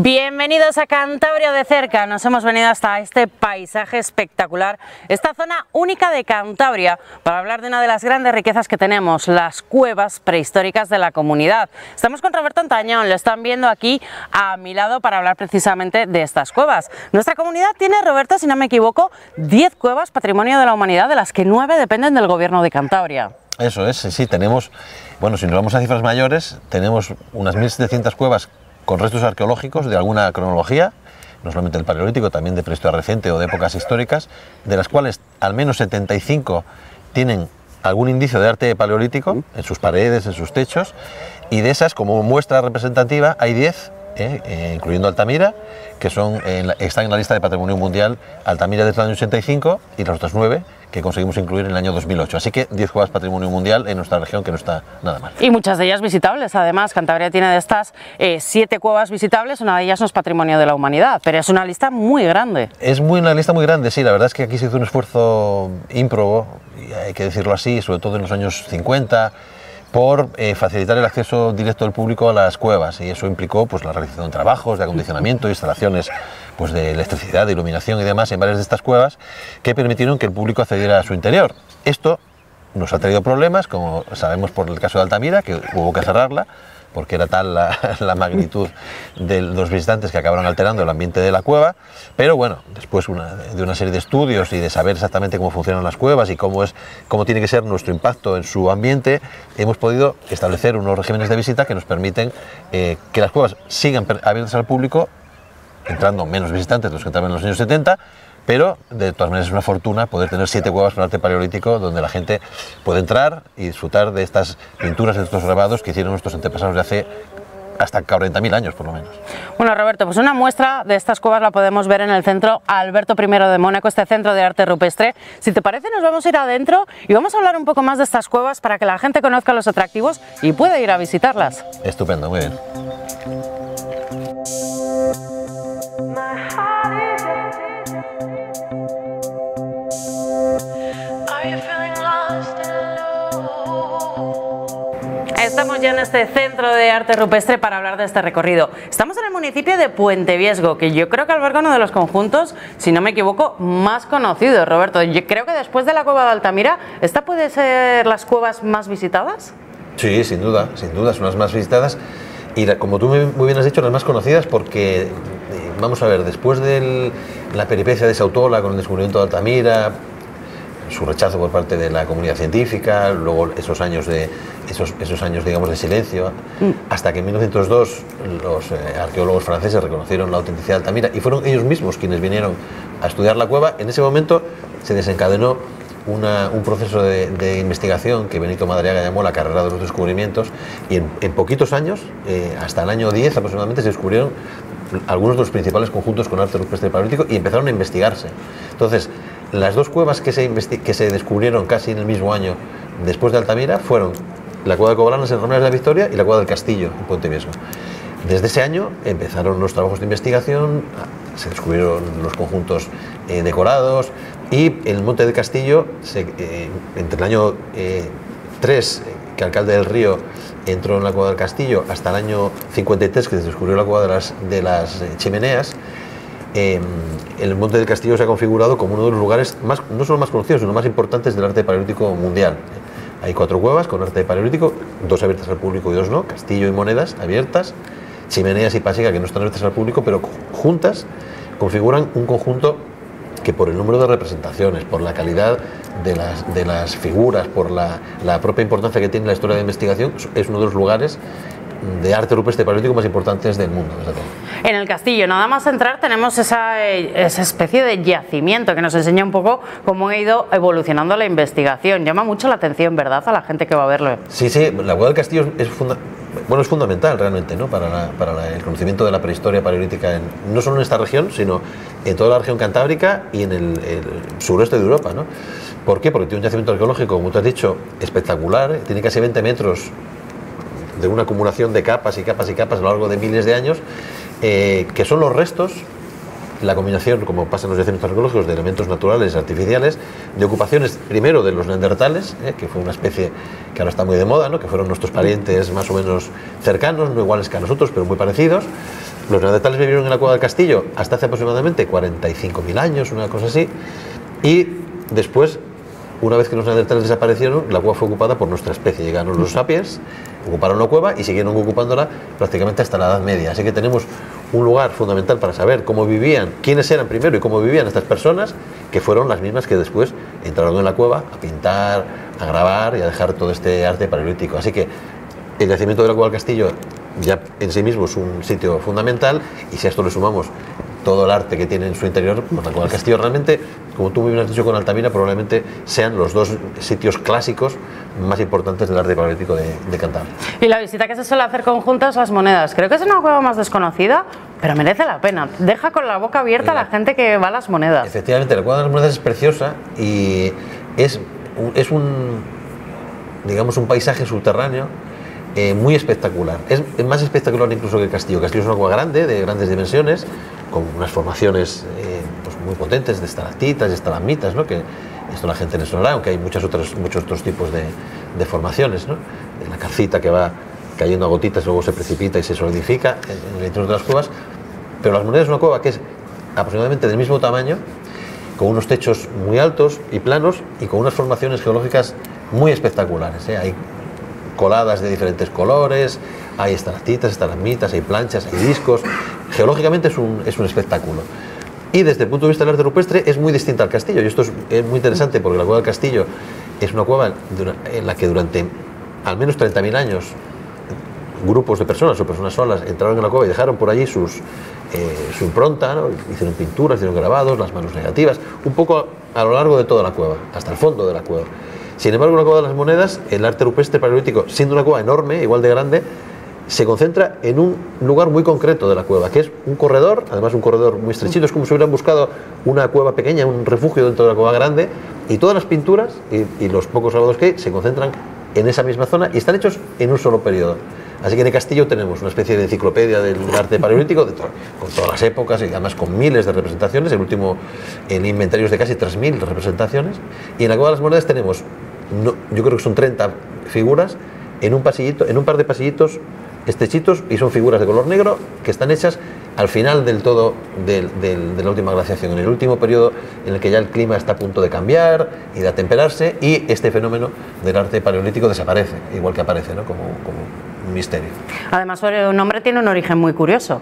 Bienvenidos a Cantabria de cerca. Nos hemos venido hasta este paisaje espectacular, esta zona única de Cantabria, para hablar de una de las grandes riquezas que tenemos, las cuevas prehistóricas de la comunidad. Estamos con Roberto Antañón, lo están viendo aquí a mi lado para hablar precisamente de estas cuevas. Nuestra comunidad tiene, Roberto, si no me equivoco, 10 cuevas patrimonio de la humanidad, de las que 9 dependen del gobierno de Cantabria. Eso es, sí, tenemos, bueno, si nos vamos a cifras mayores, tenemos unas 1.700 cuevas con restos arqueológicos de alguna cronología, no solamente del Paleolítico, también de prehistoria reciente o de épocas históricas, de las cuales al menos 75 tienen algún indicio de arte paleolítico en sus paredes, en sus techos, y de esas, como muestra representativa, hay 10, incluyendo Altamira, que están en la lista de Patrimonio Mundial. Altamira desde el año 85 y las otras 9 que conseguimos incluir en el año 2008. Así que 10 cuevas Patrimonio Mundial en nuestra región, que no está nada mal. Y muchas de ellas visitables, además. Cantabria tiene de estas 7 cuevas visitables, una de ellas no es Patrimonio de la Humanidad, pero es una lista muy grande. Es una lista muy grande, sí. La verdad es que aquí se hizo un esfuerzo ímprobo, hay que decirlo así, sobre todo en los años 50, por facilitar el acceso directo del público a las cuevas, y eso implicó pues la realización de trabajos de acondicionamiento, instalaciones pues de electricidad, de iluminación y demás en varias de estas cuevas, que permitieron que el público accediera a su interior. Esto nos ha traído problemas, como sabemos por el caso de Altamira, que hubo que cerrarla porque era tal la magnitud de los visitantes que acabaron alterando el ambiente de la cueva. Pero bueno, después de una serie de estudios y de saber exactamente cómo funcionan las cuevas y cómo tiene que ser nuestro impacto en su ambiente, hemos podido establecer unos regímenes de visita que nos permiten que las cuevas sigan abiertas al público, entrando menos visitantes de los que entraban en los años 70, pero de todas maneras es una fortuna poder tener 7 cuevas con arte paleolítico donde la gente puede entrar y disfrutar de estas pinturas, de estos grabados que hicieron nuestros antepasados de hace hasta 40.000 años por lo menos. Bueno, Roberto, pues una muestra de estas cuevas la podemos ver en el Centro Alberto I de Mónaco, este centro de arte rupestre. Si te parece, nos vamos a ir adentro y vamos a hablar un poco más de estas cuevas para que la gente conozca los atractivos y pueda ir a visitarlas. Estupendo, muy bien. Estamos ya en este centro de arte rupestre para hablar de este recorrido. Estamos en el municipio de Puente Viesgo, que yo creo que alberga uno de los conjuntos, si no me equivoco, más conocidos, Roberto. Yo creo que después de la cueva de Altamira, ¿esta puede ser las cuevas más visitadas? Sí, sin duda, son las más visitadas y como tú muy bien has dicho, las más conocidas porque, vamos a ver, después de la peripecia de Sautola con el descubrimiento de Altamira, su rechazo por parte de la comunidad científica, luego esos años digamos de silencio, hasta que en 1902 los arqueólogos franceses reconocieron la autenticidad de Altamira y fueron ellos mismos quienes vinieron a estudiar la cueva. En ese momento se desencadenó un proceso de investigación que Benito Madariaga llamó la carrera de los descubrimientos, y en poquitos años, hasta el año 10 aproximadamente, se descubrieron algunos de los principales conjuntos con arte rupestre paleolítico y empezaron a investigarse. Entonces, las 2 cuevas que se descubrieron casi en el mismo año después de Altamira fueron la cueva de Cobalanas en Romeras de la Victoria y la cueva del Castillo en Puente Viesgo. Desde ese año empezaron los trabajos de investigación, se descubrieron los conjuntos decorados, y el Monte del Castillo, entre el año 3, que Alcalde del Río entró en la cueva del Castillo, hasta el año 53, que se descubrió la cueva de las chimeneas, el Monte del Castillo se ha configurado como uno de los lugares no solo más conocidos, sino más importantes del arte paleolítico mundial. Hay 4 cuevas con arte paleolítico, 2 abiertas al público y 2 no, Castillo y Monedas abiertas, Chimeneas y Pasiga que no están abiertas al público, pero juntas configuran un conjunto que, por el número de representaciones, por la calidad de las figuras, por la propia importancia que tiene la historia de investigación, es uno de los lugares de arte rupestre paleolítico más importantes del mundo, desde luego. En el castillo, nada más entrar, tenemos esa especie de yacimiento que nos enseña un poco cómo ha ido evolucionando la investigación. Llama mucho la atención, ¿verdad?, a la gente que va a verlo. Sí, la cueva del Castillo es fundamental realmente, ¿no?, para el conocimiento de la prehistoria paleolítica, no solo en esta región, sino en toda la región cantábrica y en el sureste de Europa, ¿no? ¿Por qué? Porque tiene un yacimiento arqueológico, como tú has dicho, espectacular, tiene casi 20 metros de una acumulación de capas y capas y capas a lo largo de miles de años, que son los restos, la combinación, como pasa en los yacimientos arqueológicos, de elementos naturales y artificiales, de ocupaciones primero de los neandertales, que fue una especie que ahora está muy de moda, ¿no?, que fueron nuestros parientes más o menos cercanos, no iguales que a nosotros, pero muy parecidos, Los neandertales vivieron en la cueva del castillo hasta hace aproximadamente 45.000 años, una cosa así, y después, una vez que los neandertales desaparecieron, la cueva fue ocupada por nuestra especie. Llegaron los sapiens, ocuparon la cueva y siguieron ocupándola prácticamente hasta la Edad Media. Así que tenemos un lugar fundamental para saber cómo vivían, quiénes eran primero y cómo vivían estas personas, que fueron las mismas que después entraron en la cueva a pintar, a grabar y a dejar todo este arte paleolítico. Así que el yacimiento de la cueva del castillo ya en sí mismo es un sitio fundamental, y si a esto le sumamos todo el arte que tiene en su interior, pues la cueva del castillo realmente, como tú muy bien has dicho con Altamira, probablemente sean los dos sitios clásicos más importantes del arte paleolítico de Cantabria. Y la visita que se suele hacer conjunta es Las Monedas. Creo que es una cueva más desconocida, pero merece la pena. Deja con la boca abierta a la gente que va a Las Monedas. Efectivamente, la cueva de Las Monedas es preciosa y es un, digamos, un paisaje subterráneo muy espectacular. Es más espectacular incluso que el castillo. El castillo es una cueva grande, de grandes dimensiones, con unas formaciones pues muy potentes de estalactitas y estalagmitas, ¿no? Que esto a la gente le sonará, aunque hay muchos otros tipos de formaciones, ¿no? La calcita que va cayendo a gotitas, luego se precipita y se solidifica en el interior de las cuevas. Pero Las Monedas es una cueva que es aproximadamente del mismo tamaño, con unos techos muy altos y planos y con unas formaciones geológicas muy espectaculares, ¿eh? Hay coladas de diferentes colores, hay estalactitas, estalagmitas, hay planchas, hay discos. Geológicamente es un espectáculo. Y desde el punto de vista del arte rupestre es muy distinta al castillo. Y esto es muy interesante porque la cueva del castillo es una cueva en la que durante al menos 30.000 años grupos de personas o personas solas entraron en la cueva y dejaron por allí su impronta, ¿no? Hicieron pinturas, hicieron grabados, las manos negativas, un poco a lo largo de toda la cueva, hasta el fondo de la cueva. Sin embargo, en la cueva de Las Monedas, el arte rupestre paleolítico, siendo una cueva enorme, igual de grande, se concentra en un lugar muy concreto de la cueva, que es un corredor, además un corredor muy estrechito. Es como si hubieran buscado una cueva pequeña, un refugio dentro de la cueva grande, y todas las pinturas y los pocos grabados que hay se concentran en esa misma zona y están hechos en un solo periodo. Así que en el castillo tenemos una especie de enciclopedia del arte paleolítico con todas las épocas y además con miles de representaciones. El último en inventarios de casi 3.000 representaciones. Y en la cueva de Las Monedas tenemos, yo creo que son 30 figuras en un pasillito, en un par de pasillitos estrechitos, y son figuras de color negro que están hechas al final del todo de la última glaciación, en el último periodo en el que ya el clima está a punto de cambiar y de atemperarse, y este fenómeno del arte paleolítico desaparece, igual que aparece, ¿no? como un misterio. Además, su nombre tiene un origen muy curioso.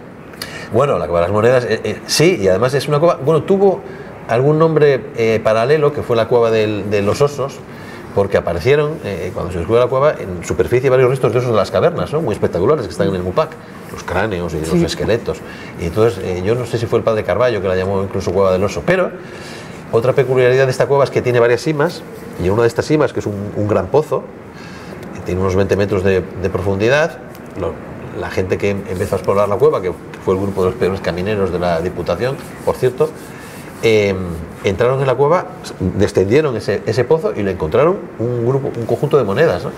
Bueno, la cueva de Las Monedas, sí, y además es una cueva, bueno, tuvo algún nombre paralelo, que fue la cueva de los osos, porque aparecieron, cuando se descubrió la cueva, en superficie varios restos de osos de las cavernas, ¿no? Muy espectaculares, que están en el MUPAC, los cráneos y los esqueletos. Y entonces, yo no sé si fue el padre Carballo que la llamó incluso cueva del oso, pero otra peculiaridad de esta cueva es que tiene varias simas, y una de estas simas, que es un gran pozo, tiene unos 20 metros de profundidad. La gente que empezó a explorar la cueva, que fue el grupo de los peores camineros de la Diputación, por cierto, entraron en la cueva, descendieron ese pozo y le encontraron un conjunto de monedas, ¿no?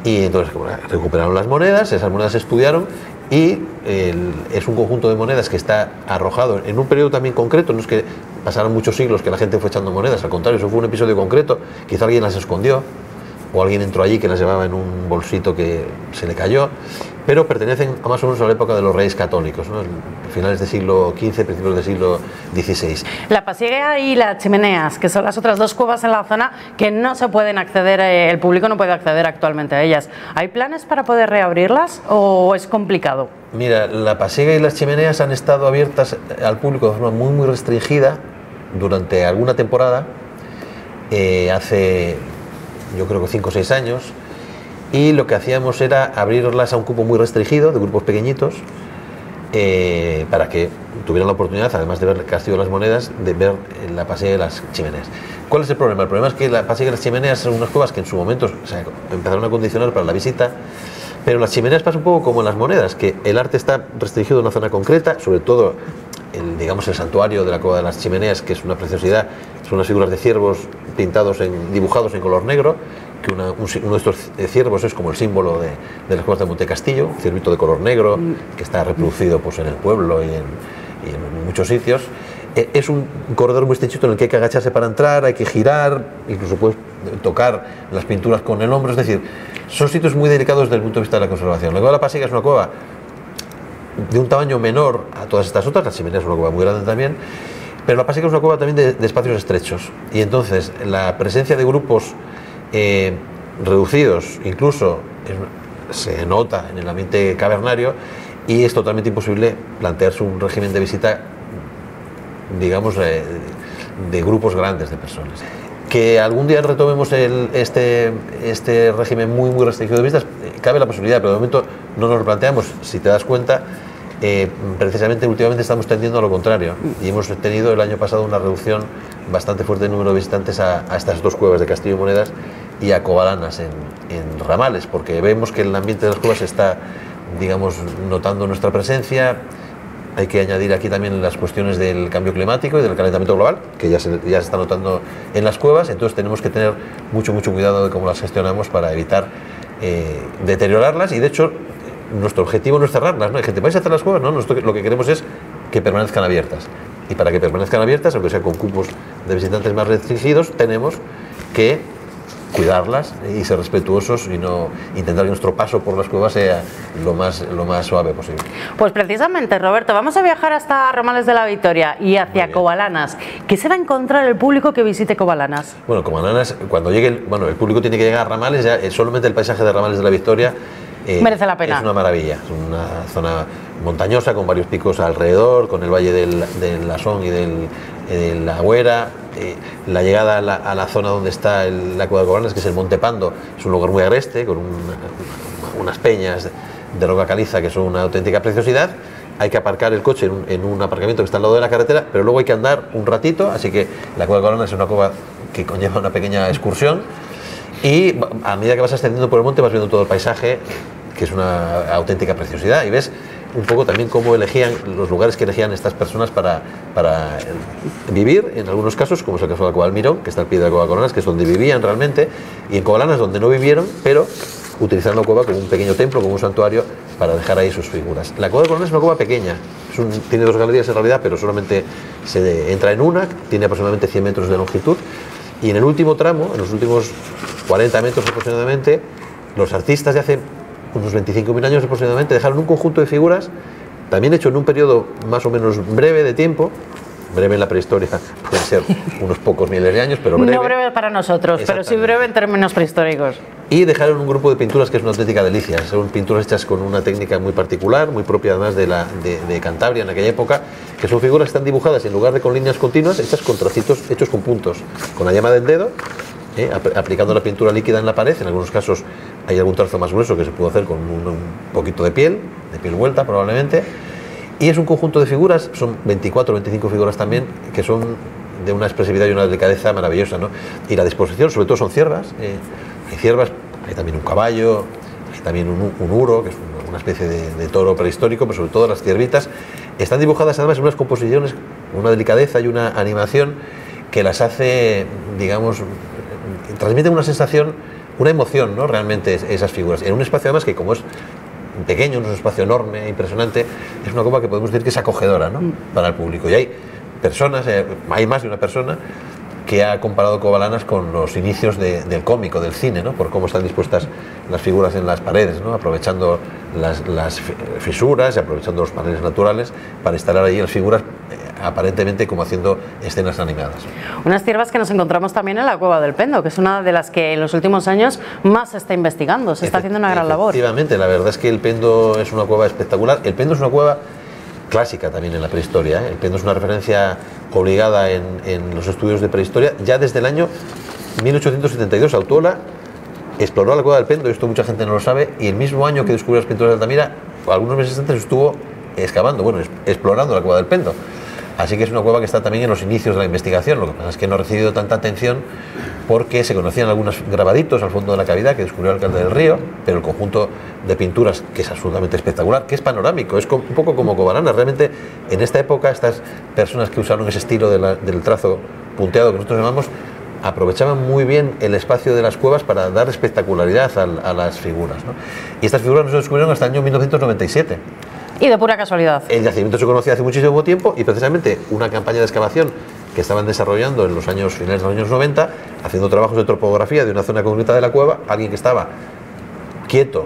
Y entonces recuperaron las monedas, esas monedas se estudiaron, y es un conjunto de monedas que está arrojado en un periodo también concreto. No es que pasaron muchos siglos que la gente fue echando monedas, al contrario, eso fue un episodio concreto. Quizá alguien las escondió o alguien entró allí que las llevaba en un bolsito que se le cayó, pero pertenecen a más o menos a la época de los reyes católicos, ¿no? Finales del siglo XV, principios del siglo XVI. La Pasiega y las Chimeneas, que son las otras dos cuevas en la zona que no se pueden acceder, el público no puede acceder actualmente a ellas. ¿Hay planes para poder reabrirlas o es complicado? Mira, la Pasiega y las Chimeneas han estado abiertas al público de forma muy restringida durante alguna temporada, hace yo creo que 5 o 6 años, y lo que hacíamos era abrirlas a un cupo muy restringido de grupos pequeñinos, para que tuvieran la oportunidad, además de ver el Castillo de las Monedas, de ver la Pasiega y las Chimeneas. ¿Cuál es el problema? El problema es que la Pasiega y las Chimeneas son unas cuevas que en su momento empezaron a condicionar para la visita, pero las Chimeneas pasa un poco como en las Monedas, que el arte está restringido a una zona concreta, sobre todo el santuario de la cueva de las Chimeneas, que es una preciosidad. Son unas figuras de ciervos dibujados en color negro, que uno de estos ciervos es como el símbolo de las cuevas de Monte Castillo, un ciervito de color negro que está reproducido pues en el pueblo y en muchos sitios. Es un corredor muy estrechito en el que hay que agacharse para entrar, hay que girar, incluso puedes tocar las pinturas con el hombro. Es decir, son sitios muy delicados desde el punto de vista de la conservación. La cueva de la Pasiega es una cueva de un tamaño menor a todas estas otras. La Chimenea es una cueva muy grande también, pero la pasa que es una cueva también de espacios estrechos, y entonces la presencia de grupos reducidos incluso se nota en el ambiente cavernario, y es totalmente imposible plantearse un régimen de visita, digamos, de grupos grandes de personas. Que algún día retomemos este régimen muy restringido de visitas, cabe la posibilidad, pero de momento no nos lo planteamos. Si te das cuenta, precisamente últimamente estamos tendiendo a lo contrario, y hemos tenido el año pasado una reducción bastante fuerte del número de visitantes a estas dos cuevas de Castillo y Monedas y a Covalanas en Ramales, porque vemos que el ambiente de las cuevas está, digamos, notando nuestra presencia. Hay que añadir aquí también las cuestiones del cambio climático y del calentamiento global, que ya se está notando en las cuevas. Entonces tenemos que tener mucho cuidado de cómo las gestionamos para evitar deteriorarlas, y de hecho nuestro objetivo no es cerrarlas, ¿no? Hay gente, ¿vais a hacer las cuevas? No, nosotros lo que queremos es que permanezcan abiertas, y para que permanezcan abiertas, aunque sea con cupos de visitantes más restringidos, tenemos que cuidarlas y ser respetuosos, y no intentar que nuestro paso por las cuevas sea lo más suave posible. Pues precisamente, Roberto, vamos a viajar hasta Ramales de la Victoria y hacia Covalanas. ¿Qué se va a encontrar el público que visite Covalanas? Bueno, Covalanas, cuando llegue, el público tiene que llegar a Ramales, ya solamente el paisaje de Ramales de la Victoria merece la pena. Es una maravilla, es una zona montañosa con varios picos alrededor, con el valle del Asón y de la Agüera. La llegada a la zona donde está la cueva de Covalanas, que es el Monte Pando, es un lugar muy agreste, con unas peñas de roca caliza que son una auténtica preciosidad. Hay que aparcar el coche en un aparcamiento que está al lado de la carretera, pero luego hay que andar un ratito, así que la cueva de Covalanas es una cueva que conlleva una pequeña excursión, y a medida que vas ascendiendo por el monte vas viendo todo el paisaje, que es una auténtica preciosidad, y ves un poco también cómo elegían los lugares que elegían estas personas para vivir, en algunos casos, como es el caso de la Cueva del Mirón, que está al pie de la Cueva de Covalanas, que es donde vivían realmente, y en Covalanas donde no vivieron, pero utilizaron la cueva como un pequeño templo, como un santuario, para dejar ahí sus figuras. La Cueva de Covalanas es una cueva pequeña, tiene dos galerías en realidad, pero solamente se entra en una, tiene aproximadamente 100 metros de longitud, y en el último tramo, en los últimos 40 metros aproximadamente, los artistas de hace unos 25.000 años aproximadamente dejaron un conjunto de figuras, también hecho en un periodo más o menos breve de tiempo. Breve en la prehistoria puede ser unos pocos miles de años, pero breve. No breve para nosotros, pero sí breve en términos prehistóricos. Y dejaron un grupo de pinturas que es una auténtica delicia. Son pinturas hechas con una técnica muy particular, muy propia además de Cantabria en aquella época, que son figuras que están dibujadas en lugar de con líneas continuas, hechas con trocitos, hechos con puntos, con la yema del dedo, aplicando la pintura líquida en la pared. En algunos casos hay algún trazo más grueso que se puede hacer con un poquito de piel vuelta probablemente. Y es un conjunto de figuras, son 24 o 25 figuras también, que son de una expresividad y una delicadeza maravillosa, ¿no? Y la disposición, sobre todo, son ciervas. Hay ciervas, hay también un caballo, hay también un uro, que es una especie de toro prehistórico, pero sobre todo las ciervitas están dibujadas además en unas composiciones, una delicadeza y una animación que las hace, digamos, transmiten una sensación, una emoción, ¿no? Realmente esas figuras, en un espacio además que, como es pequeño, no es un espacio enorme, impresionante, es una cueva que podemos decir que es acogedora, ¿no? Para el público. Y hay personas, hay más de una persona que ha comparado Covalanas con los inicios del cómico, del cine, ¿no? Por cómo están dispuestas las figuras en las paredes, ¿no? Aprovechando las fisuras y aprovechando los paneles naturales para instalar allí las figuras, aparentemente como haciendo escenas animadas. Unas ciervas que nos encontramos también en la Cueva del Pendo, que es una de las que en los últimos años más se está investigando, se está haciendo una gran labor. Efectivamente, la verdad es que el Pendo es una cueva espectacular. El Pendo es una cueva clásica también en la prehistoria, ¿eh? El Pendo es una referencia obligada en los estudios de prehistoria. Ya desde el año 1872 Autola exploró la Cueva del Pendo, y esto mucha gente no lo sabe, y el mismo año que descubrió las pinturas de Altamira, algunos meses antes estuvo excavando, explorando la Cueva del Pendo. Así que es una cueva que está también en los inicios de la investigación. Lo que pasa es que no ha recibido tanta atención porque se conocían algunos grabaditos al fondo de la cavidad que descubrió el alcalde del Río, pero el conjunto de pinturas, que es absolutamente espectacular, que es panorámico, es un poco como Covalanas. Realmente en esta época estas personas que usaron ese estilo del trazo punteado que nosotros llamamos, aprovechaban muy bien el espacio de las cuevas para dar espectacularidad a las figuras, ¿no? Y estas figuras no se descubrieron hasta el año 1997. Y de pura casualidad. El yacimiento se conocía hace muchísimo tiempo, y precisamente una campaña de excavación que estaban desarrollando en los años finales de los años 90, haciendo trabajos de topografía de una zona concreta de la cueva, alguien que estaba quieto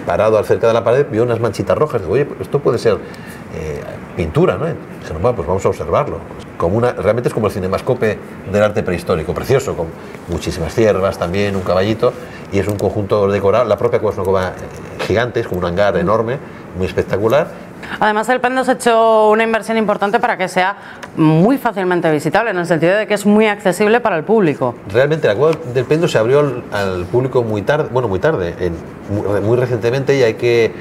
parado cerca de la pared, vio unas manchitas rojas. Digo, oye, pues esto puede ser pintura, ¿no? Y dijeron, bueno, pues vamos a observarlo. Realmente es como el cinemascope del arte prehistórico, precioso, con muchísimas ciervas también, un caballito, y es un conjunto decorado. La propia cueva es una cueva gigante, es como un hangar enorme, muy espectacular. Además, el Pendo se ha hecho una inversión importante para que sea muy fácilmente visitable, en el sentido de que es muy accesible para el público. Realmente la cueva del Pendo se abrió al público muy tarde, muy recientemente, y hay que,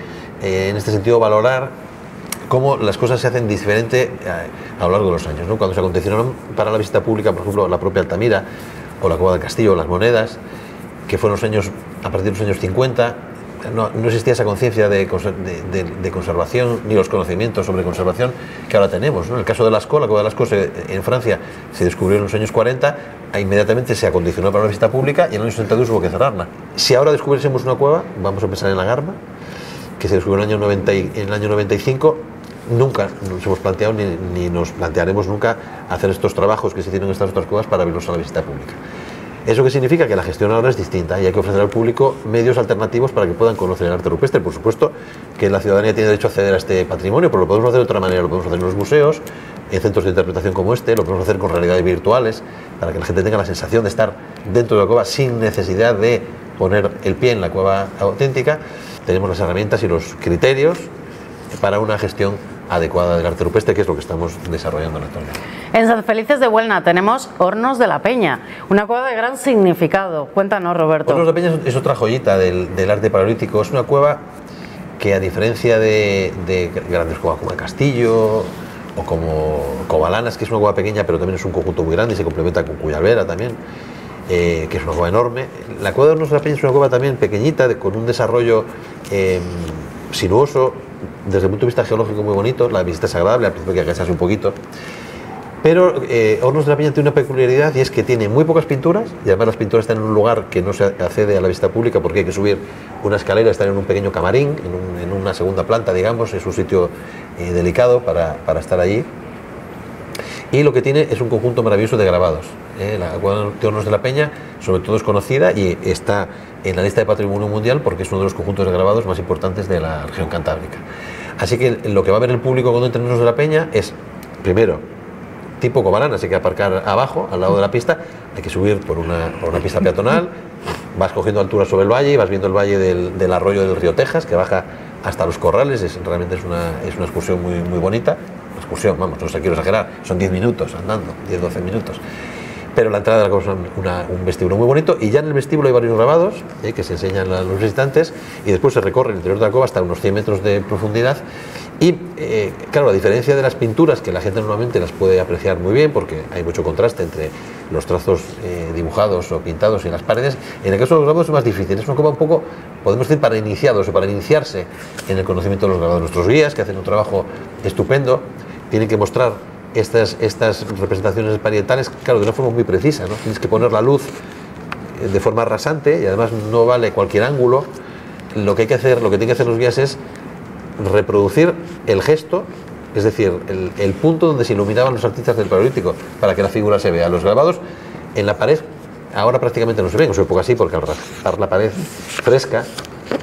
en este sentido, valorar cómo las cosas se hacen diferente a lo largo de los años, ¿no? Cuando se acontecieron para la visita pública, por ejemplo, la propia Altamira o la Cueva del Castillo, las monedas, que fueron a partir de los años 50, no existía esa conciencia de conservación ni los conocimientos sobre conservación que ahora tenemos, ¿no? En el caso de Lascaux, la Cueva de Lascaux en Francia se descubrió en los años 40, inmediatamente se acondicionó para la visita pública y en los años 62 hubo que cerrarla. Si ahora descubriésemos una cueva, vamos a pensar en la Garba, que se descubrió en el año 95, nunca nos hemos planteado ni nos plantearemos nunca hacer estos trabajos que se hicieron en estas otras cuevas para abrirlos a la visita pública. ¿Eso qué significa? Que la gestión ahora es distinta y hay que ofrecer al público medios alternativos para que puedan conocer el arte rupestre. Por supuesto que la ciudadanía tiene derecho a acceder a este patrimonio, pero lo podemos hacer de otra manera. Lo podemos hacer en los museos, en centros de interpretación como este, lo podemos hacer con realidades virtuales, para que la gente tenga la sensación de estar dentro de la cueva sin necesidad de poner el pie en la cueva auténtica. Tenemos las herramientas y los criterios para una gestión adecuada del arte rupestre, que es lo que estamos desarrollando en la actualidad. En San Felices de Buelna tenemos Hornos de la Peña, una cueva de gran significado. Cuéntanos, Roberto. Hornos de la Peña es otra joyita del arte paleolítico. Es una cueva que, a diferencia de grandes cuevas como el Castillo o como Covalanas, que es una cueva pequeña pero también es un conjunto muy grande y se complementa con Cuyalvera también, que es una cueva enorme, la cueva de Hornos de la Peña es una cueva también pequeñita, con un desarrollo sinuoso, desde el punto de vista geológico muy bonito. La visita es agradable, al principio hay que agacharse un poquito. Pero Hornos de la Peña tiene una peculiaridad, y es que tiene muy pocas pinturas, y además las pinturas están en un lugar que no se accede a la vista pública porque hay que subir una escalera, están en un pequeño camarín, en una segunda planta, digamos, es un sitio delicado para estar allí. Y lo que tiene es un conjunto maravilloso de grabados. La cueva de Hornos de la Peña, sobre todo, es conocida y está en la lista de Patrimonio Mundial porque es uno de los conjuntos de grabados más importantes de la región cantábrica. Así que lo que va a ver el público cuando entre en Hornos de la Peña es, primero, tipo Covalanas, hay que aparcar abajo, al lado de la pista, hay que subir por una pista peatonal, vas cogiendo altura sobre el valle y vas viendo el valle del arroyo del río Tejas, que baja hasta los corrales. Realmente es una excursión muy bonita. Excursión, vamos, no se quiero exagerar, son 10 minutos andando, 10-12 minutos. Pero la entrada de la cueva es un vestíbulo muy bonito, y ya en el vestíbulo hay varios grabados que se enseñan a los visitantes, y después se recorre el interior de la cueva hasta unos 100 metros de profundidad. Y claro, a diferencia de las pinturas, que la gente normalmente las puede apreciar muy bien porque hay mucho contraste entre los trazos dibujados o pintados en las paredes, en el caso de los grabados es más difícil. Es una cueva un poco, podemos decir, para iniciados o para iniciarse en el conocimiento de los grabados. Nuestros guías, que hacen un trabajo estupendo, tienen que mostrar estas representaciones parietales, claro, de una forma muy precisa, ¿no? Tienes que poner la luz de forma rasante, y además no vale cualquier ángulo. Lo que tienen que hacer los guías es reproducir el gesto, es decir, el punto donde se iluminaban los artistas del Paleolítico, para que la figura se vea. Los grabados en la pared ahora prácticamente no se ven, en su época sí, porque al raspar la pared fresca,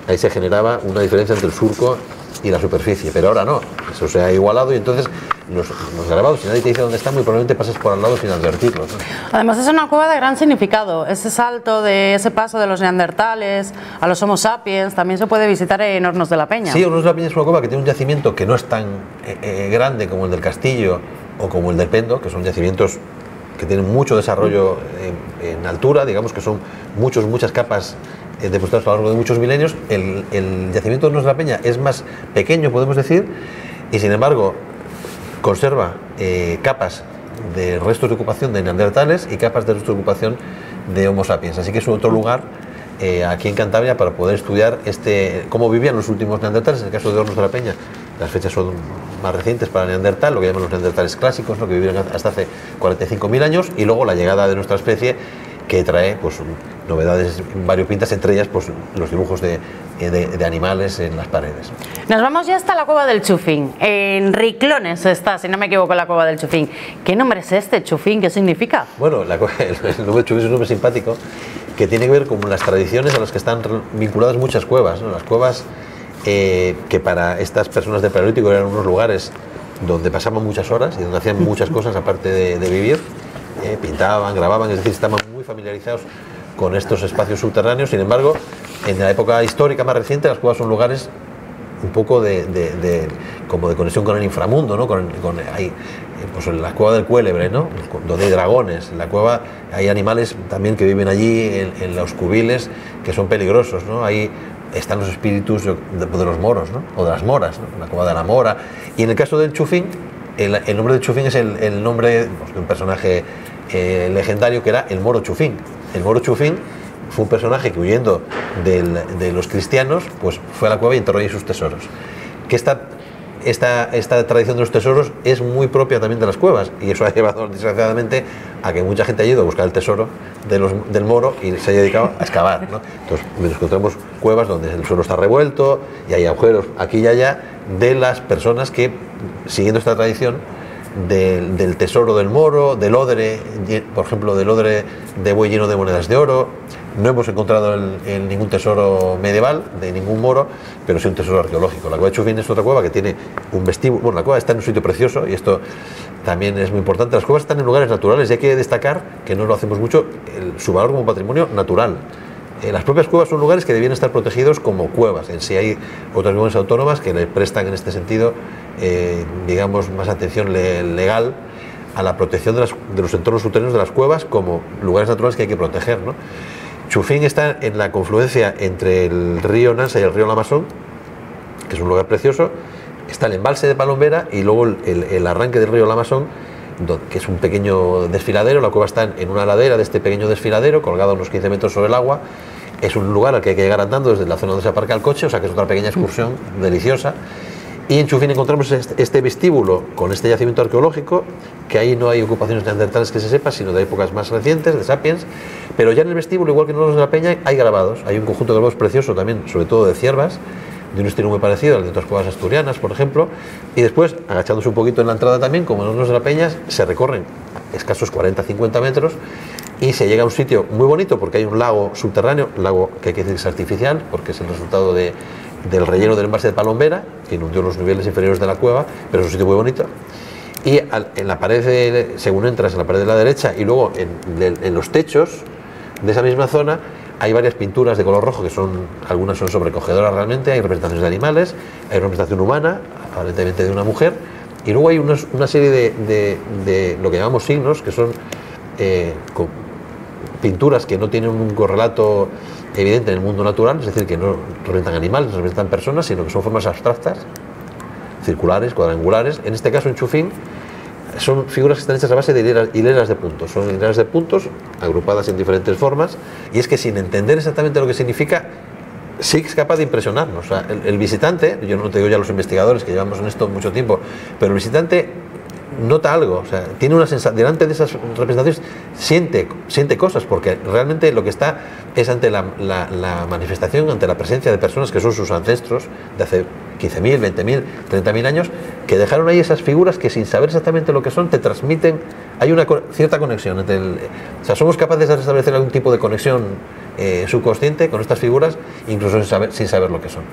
ahí se generaba una diferencia entre el surco y la superficie, pero ahora no, eso se ha igualado, y entonces los grabados, si nadie te dice dónde están, muy probablemente pasas por al lado sin advertirlo, ¿no? Además es una cueva de gran significado. Ese salto, ese paso de los neandertales a los Homo sapiens, también se puede visitar en Hornos de la Peña. Sí, Hornos de la Peña es una cueva que tiene un yacimiento que no es tan grande como el del Castillo o como el del Pendo, que son yacimientos que tienen mucho desarrollo en altura, digamos que son muchas capas depositadas a lo largo de muchos milenios. El yacimiento de Hornos de la Peña es más pequeño, podemos decir, y sin embargo conserva capas de restos de ocupación de neandertales y capas de restos de ocupación de Homo sapiens. Así que es otro lugar aquí en Cantabria para poder estudiar cómo vivían los últimos neandertales. En el caso de Hornos de la Peña, las fechas son más recientes para Neandertal, lo que llaman los neandertales clásicos, ¿no? Que vivieron hasta hace 45.000 años, y luego la llegada de nuestra especie, que trae pues novedades variopintas, entre ellas pues los dibujos de animales en las paredes. Nos vamos ya hasta la Cueva del Chufín. En Riclones está, si no me equivoco, la Cueva del Chufín. ¿Qué nombre es este, Chufín? ¿Qué significa? Bueno, el nombre Chufín es un nombre simpático, que tiene que ver con las tradiciones a las que están vinculadas muchas cuevas, ¿no? Las cuevas que para estas personas del Paleolítico eran unos lugares donde pasaban muchas horas y donde hacían muchas cosas aparte de vivir, pintaban, grababan, es decir, estaban muy familiarizados con estos espacios subterráneos. Sin embargo, en la época histórica más reciente, las cuevas son lugares un poco como de conexión con el inframundo, ¿no? Pues en la cueva del Cuélebre, ¿no? Donde hay dragones. En la cueva hay animales también que viven allí en los cubiles, que son peligrosos, ¿no? Ahí están los espíritus de los moros, ¿no? O de las moras, ¿no? La cueva de la mora. Y en el caso del Chufín, el nombre de Chufín es el nombre, pues, de un personaje legendario que era el moro Chufín. El moro Chufín fue un personaje que, huyendo de los cristianos, pues fue a la cueva y enterró ahí sus tesoros. Que esta tradición de los tesoros es muy propia también de las cuevas, y eso ha llevado desgraciadamente a que mucha gente haya ido a buscar el tesoro del moro y se haya dedicado a excavar, ¿no? Entonces nos encontramos cuevas donde el suelo está revuelto y hay agujeros aquí y allá de las personas que, siguiendo esta tradición del tesoro del moro, del odre, por ejemplo, del odre de buey lleno de monedas de oro. No hemos encontrado ningún tesoro medieval de ningún moro, pero sí un tesoro arqueológico. La cueva de Chufín es otra cueva que tiene un vestíbulo. Bueno, la cueva está en un sitio precioso y esto también es muy importante. Las cuevas están en lugares naturales y hay que destacar, que no lo hacemos mucho, su valor como patrimonio natural. Las propias cuevas son lugares que debían estar protegidos como cuevas. En sí hay otras comunidades autónomas que le prestan en este sentido, digamos, más atención legal a la protección de los entornos subterráneos de las cuevas como lugares naturales que hay que proteger, ¿no? Chufín está en la confluencia entre el río Nansa y el río Lamasón, que es un lugar precioso. Está el embalse de Palombera y luego el arranque del río Lamasón, que es un pequeño desfiladero. La cueva está en una ladera de este pequeño desfiladero, colgada a unos 15 metros sobre el agua. Es un lugar al que hay que llegar andando desde la zona donde se aparca el coche, o sea que es otra pequeña excursión deliciosa. Y en Chufín encontramos este vestíbulo con este yacimiento arqueológico, que ahí no hay ocupaciones neandertales que se sepa, sino de épocas más recientes, de Sapiens. Pero ya en el vestíbulo, igual que en los de la Peña, hay grabados. Hay un conjunto de grabados precioso también, sobre todo de ciervas, de un estilo muy parecido al de otras cuevas asturianas, por ejemplo. Y después, agachándose un poquito en la entrada también, como en los de la Peña, se recorren escasos 40-50 metros y se llega a un sitio muy bonito porque hay un lago subterráneo, un lago que hay que decir es artificial, porque es el resultado del relleno del embalse de Palombera, que inundó los niveles inferiores de la cueva, pero es un sitio muy bonito. Y en la pared, según entras, en la pared de la derecha, y luego en los techos de esa misma zona, hay varias pinturas de color rojo que algunas son sobrecogedoras realmente. Hay representaciones de animales, hay representación humana, aparentemente de una mujer, y luego hay una serie de lo que llamamos signos, que son pinturas que no tienen un correlato evidente en el mundo natural, es decir, que no representan animales, no representan personas, sino que son formas abstractas, circulares, cuadrangulares. En este caso, en Chufín, son figuras que están hechas a base de hileras de puntos. Son hileras de puntos agrupadas en diferentes formas, y es que sin entender exactamente lo que significa, sí es capaz de impresionarnos. O sea, el visitante, yo no te digo ya los investigadores que llevamos en esto mucho tiempo, pero el visitante nota algo, o sea, tiene una sensación, delante de esas representaciones siente cosas, porque realmente lo que está es ante la manifestación, ante la presencia de personas que son sus ancestros de hace 15.000, 20.000, 30.000 años, que dejaron ahí esas figuras que, sin saber exactamente lo que son, te transmiten, hay una cierta conexión entre o sea, somos capaces de establecer algún tipo de conexión subconsciente con estas figuras, incluso sin saber lo que son.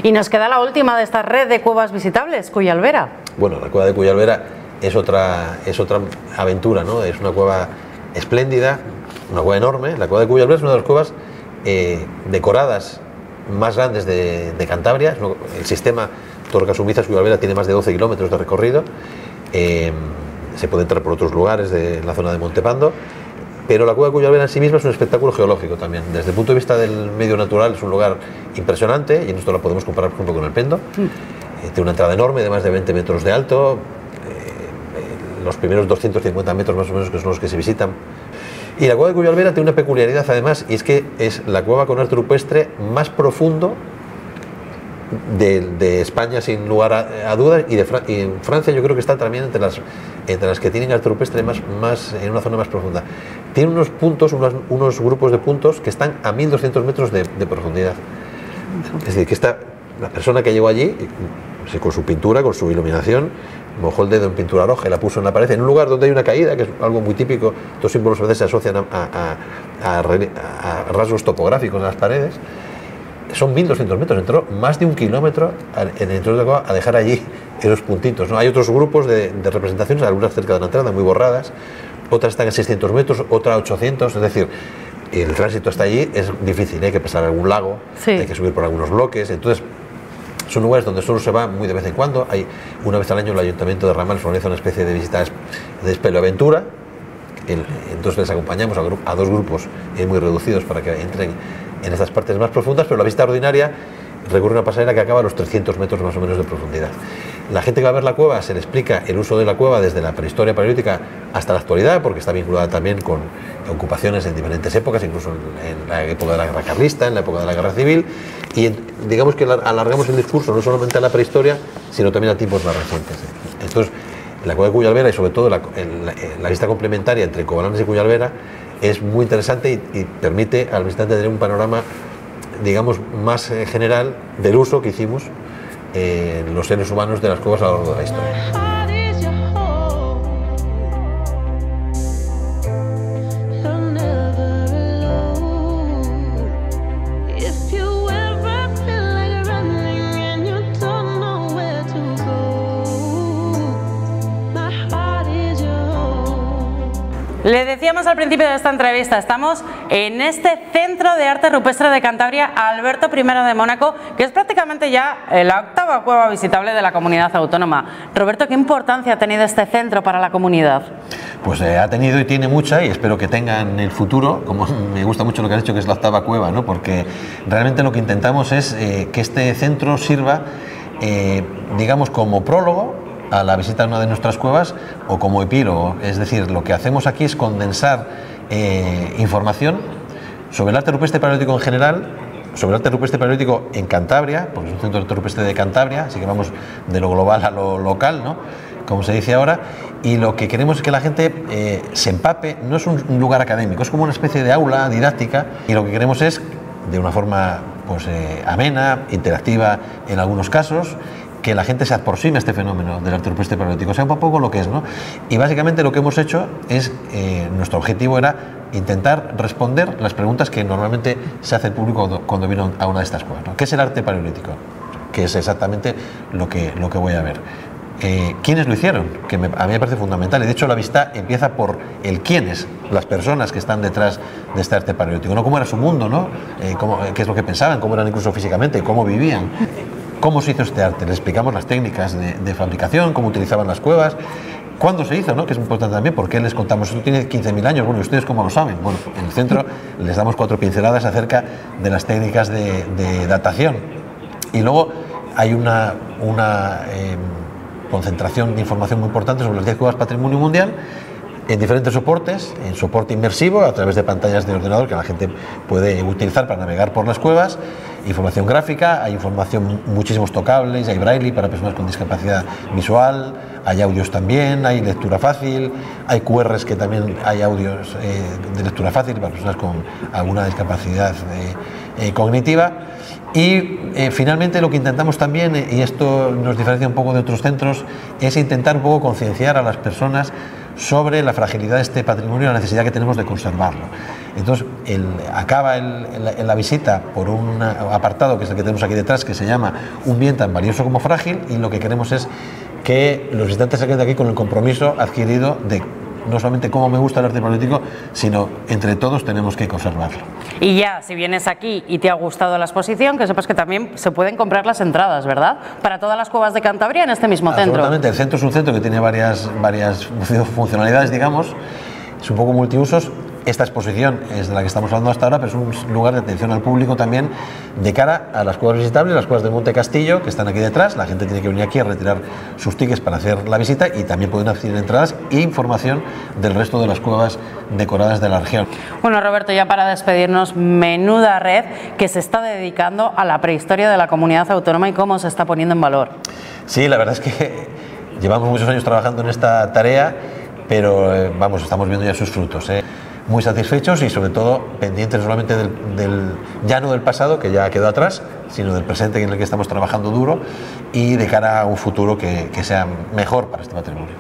Y nos queda la última de esta red de cuevas visitables, Cuyalbera. Bueno, la cueva de Cuyalbera es otra aventura, ¿no? Es una cueva espléndida, una cueva enorme. La cueva de Cuyalbera es una de las cuevas decoradas más grandes de Cantabria. El sistema Torcasumizas-Cuyalbera tiene más de 12 kilómetros de recorrido. Se puede entrar por otros lugares de la zona de Montepando, pero la cueva de Cuyalbera en sí misma es un espectáculo geológico también. Desde el punto de vista del medio natural es un lugar impresionante, y en esto la podemos comparar, por ejemplo, con el Pendo. Tiene una entrada enorme de más de 20 metros de alto, los primeros 250 metros más o menos, que son los que se visitan. Y la cueva de Cuyalbera tiene una peculiaridad además, y es que es la cueva con arte rupestre más profundo de España, sin lugar a dudas, y en Francia yo creo que está también entre las que tienen arte rupestre más en una zona más profunda. Tiene unos puntos, unos grupos de puntos que están a 1.200 metros de profundidad. Es decir, que la persona que llegó allí, con su pintura, con su iluminación, mojó el dedo en pintura roja y la puso en la pared, en un lugar donde hay una caída, que es algo muy típico. Estos símbolos a veces se asocian a rasgos topográficos de las paredes. Son 1.200 metros, entró más de 1 kilómetro en el interior de la cueva a dejar allí esos puntitos, ¿no? Hay otros grupos de representaciones, algunas cerca de la entrada, muy borradas, otras están a 600 metros, otra a 800, es decir, el tránsito hasta allí es difícil, hay que pasar algún lago, sí, hay que subir por algunos bloques, entonces son lugares donde solo se va muy de vez en cuando. Hay una vez al año el Ayuntamiento de Ramales organiza una especie de visitas de espeleoaventura, entonces les acompañamos a 2 grupos muy reducidos para que entren en estas partes más profundas, pero la visita ordinaria recurre a una pasarela que acaba a los 300 metros más o menos de profundidad. La gente que va a ver la cueva se le explica el uso de la cueva desde la prehistoria paleolítica hasta la actualidad, porque está vinculada también con ocupaciones en diferentes épocas, incluso en la época de la guerra carlista, en la época de la guerra civil, y digamos que alargamos el discurso no solamente a la prehistoria, sino también a tiempos más recientes. Entonces, la cueva de Cuyalvera y sobre todo la vista complementaria entre Cobalanes y Cuyalvera es muy interesante y permite al visitante tener un panorama, digamos, más general del uso que hicimos los seres humanos de las cuevas a lo largo de la historia. Le decíamos al principio de esta entrevista, estamos en este Centro de Arte Rupestre de Cantabria, Alberto I de Mónaco, que es prácticamente ya la 8ª cueva visitable de la comunidad autónoma. Roberto, ¿qué importancia ha tenido este centro para la comunidad? Pues ha tenido y tiene mucha, y espero que tenga en el futuro, como me gusta mucho lo que has dicho, que es la 8ª cueva, ¿no? Porque realmente lo que intentamos es que este centro sirva, digamos, como prólogo a la visita a una de nuestras cuevas o como epílogo. Es decir, lo que hacemos aquí es condensar información sobre el arte rupestre paleolítico en general, sobre el arte rupestre paleolítico en Cantabria, porque es un centro de arte rupestre de Cantabria, así que vamos de lo global a lo local, ¿no?, como se dice ahora, y lo que queremos es que la gente se empape. No es un lugar académico, es como una especie de aula didáctica, y lo que queremos es, de una forma pues amena, interactiva en algunos casos, que la gente se aproxime a este fenómeno del arte rupestre paleolítico, sea un poco lo que es, ¿no? Y básicamente lo que hemos hecho es, nuestro objetivo era intentar responder las preguntas que normalmente se hace el público cuando viene a una de estas cuevas, ¿no? ¿Qué es el arte paleolítico? Que es exactamente lo que voy a ver. ¿Quiénes lo hicieron? Que a mí me parece fundamental, y de hecho la visita empieza por el quiénes, las personas que están detrás de este arte paleolítico, ¿no? Cómo era su mundo, ¿no? Qué es lo que pensaban, cómo eran incluso físicamente, cómo vivían. ¿Cómo se hizo este arte? Les explicamos las técnicas de fabricación, cómo utilizaban las cuevas, cuándo se hizo, ¿no?, que es importante también, porque les contamos, esto tiene 15.000 años, bueno, ¿y ustedes cómo lo saben? Bueno, en el centro les damos 4 pinceladas acerca de las técnicas de datación, y luego hay una concentración de información muy importante sobre las 10 cuevas Patrimonio Mundial, en diferentes soportes, en soporte inmersivo, a través de pantallas de ordenador que la gente puede utilizar para navegar por las cuevas, información gráfica, hay información, muchísimos tocables, hay braille para personas con discapacidad visual, hay audios también, hay lectura fácil, hay QRs que también hay audios de lectura fácil para personas con alguna discapacidad cognitiva. Y finalmente lo que intentamos también, y esto nos diferencia un poco de otros centros, es intentar un poco concienciar a las personas sobre la fragilidad de este patrimonio y la necesidad que tenemos de conservarlo. Entonces, acaba la visita por un apartado, que es el que tenemos aquí detrás, que se llama Un bien tan valioso como frágil, y lo que queremos es que los visitantes se queden aquí con el compromiso adquirido de no solamente cómo me gusta el arte paleolítico, sino entre todos tenemos que conservarlo. Y ya, si vienes aquí y te ha gustado la exposición, que sepas que también se pueden comprar las entradas, ¿verdad?, para todas las cuevas de Cantabria en este mismo centro. Absolutamente, el centro es un centro que tiene varias funcionalidades, digamos, es un poco multiusos. Esta exposición es de la que estamos hablando hasta ahora, pero es un lugar de atención al público también de cara a las cuevas visitables, las cuevas de Monte Castillo, que están aquí detrás. La gente tiene que venir aquí a retirar sus tickets para hacer la visita, y también pueden adquirir entradas e información del resto de las cuevas decoradas de la región. Bueno, Roberto, ya para despedirnos, menuda red que se está dedicando a la prehistoria de la comunidad autónoma y cómo se está poniendo en valor. Sí, la verdad es que llevamos muchos años trabajando en esta tarea, pero vamos, estamos viendo ya sus frutos, muy satisfechos y sobre todo pendientes no solamente ya no del pasado, que ya quedó atrás, sino del presente en el que estamos trabajando duro y de cara a un futuro que sea mejor para este patrimonio.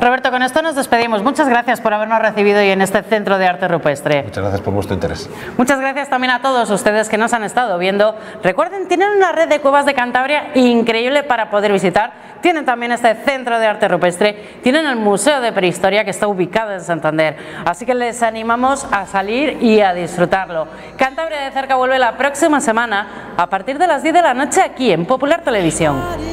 Roberto, con esto nos despedimos. Muchas gracias por habernos recibido hoy en este Centro de Arte Rupestre. Muchas gracias por vuestro interés. Muchas gracias también a todos ustedes que nos han estado viendo. Recuerden, tienen una red de cuevas de Cantabria increíble para poder visitar. Tienen también este Centro de Arte Rupestre, tienen el Museo de Prehistoria que está ubicado en Santander. Así que les animamos a salir y a disfrutarlo. Cantabria de cerca vuelve la próxima semana a partir de las 10 de la noche aquí en Popular Televisión.